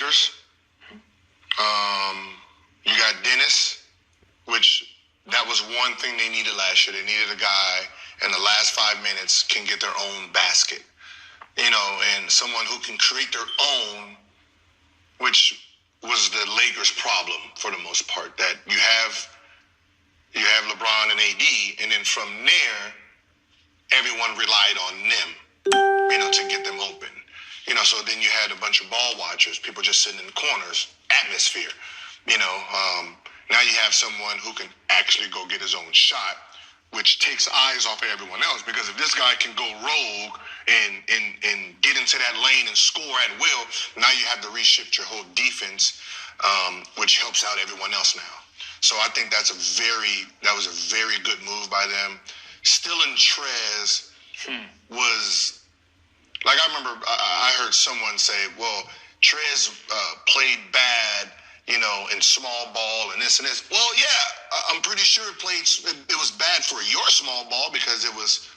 Lakers. You got Dennis, which that was one thing they needed last year. They needed a guy in the last 5 minutes can get their own basket, and someone who can create their own, which was the Lakers' problem for the most part. That you have LeBron and AD, and then from there, everyone relied on them, to get them open. So then you had a bunch of ball watchers, people just sitting in the corners, atmosphere. Now you have someone who can actually go get his own shot, which takes eyes off of everyone else. Because if this guy can go rogue and get into that lane and score at will, now you have to reshift your whole defense, which helps out everyone else now. So I think that was a very good move by them. Stealing Trez was, like, I remember I heard someone say, well, Trez played bad, in small ball and this and this. Well, yeah, I'm pretty sure it was bad for your small ball because it was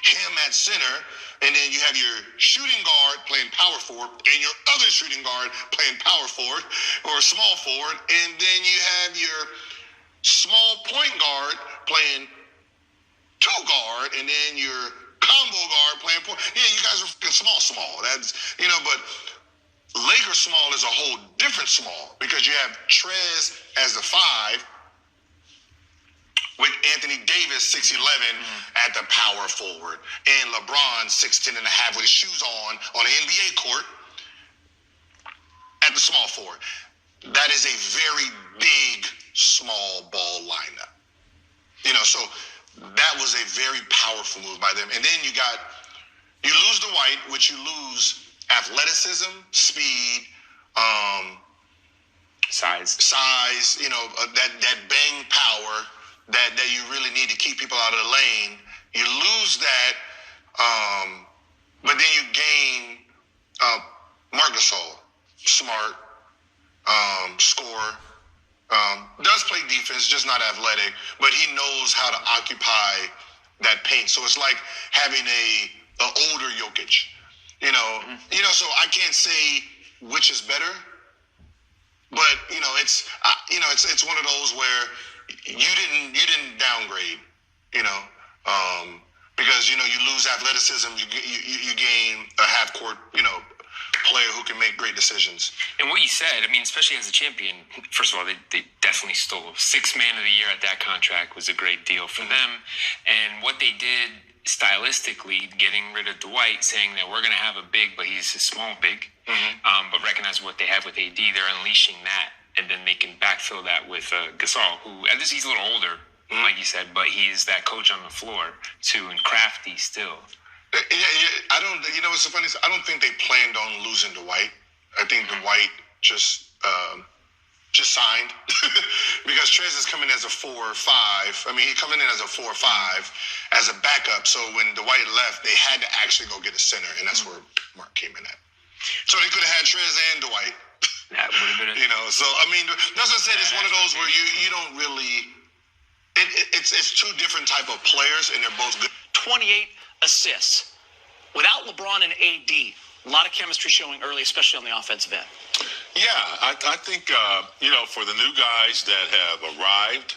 him at center, and then you have your shooting guard playing power forward and your other shooting guard playing power forward or small forward, and then you have your small point guard playing two guard, and then your combo guard playing point. Yeah, you guys are small. That's, but Lakers small is a whole different small because you have Trez as the 5 with Anthony Davis 6'11" at the power forward and LeBron 6'10" and a half with his shoes on the NBA court at the small forward. That is a very big small ball lineup. So that was a very powerful move by them. And then you lose the White, which you lose athleticism, speed, size, that bang power that you really need to keep people out of the lane. You lose that, but then you gain Marc Gasol, smart, scorer, does play defense, just not athletic, but he knows how to occupy that paint. So it's like having an older Jokic. So I can't say which is better, but it's one of those where you didn't downgrade, because you lose athleticism, you gain a half court, player who can make great decisions. And what you said, especially as a champion, first of all, they definitely stole. 6th man of the year at that contract was a great deal for them. And what they did stylistically, getting rid of Dwight, saying that we're going to have a big, but he's a small big, but recognize what they have with AD, they're unleashing that, and then they can backfill that with Gasol, who, at least he's a little older, like you said, but he's that coach on the floor, too, and crafty still. Yeah, I don't, what's so funny is I don't think they planned on losing Dwight. I think Dwight just signed because Trez is coming as a 4 or 5. He's coming in as a 4 or 5 as a backup. So when Dwight left, they had to actually go get a center, and that's where Mark came in at. So they could have had Trez and Dwight. That would have been So that's what I said. It's one of those where you don't really. It's two different type of players, and they're both good. 28 assists. Without LeBron and AD, a lot of chemistry showing early, especially on the offensive end. Yeah, I think, for the new guys that have arrived,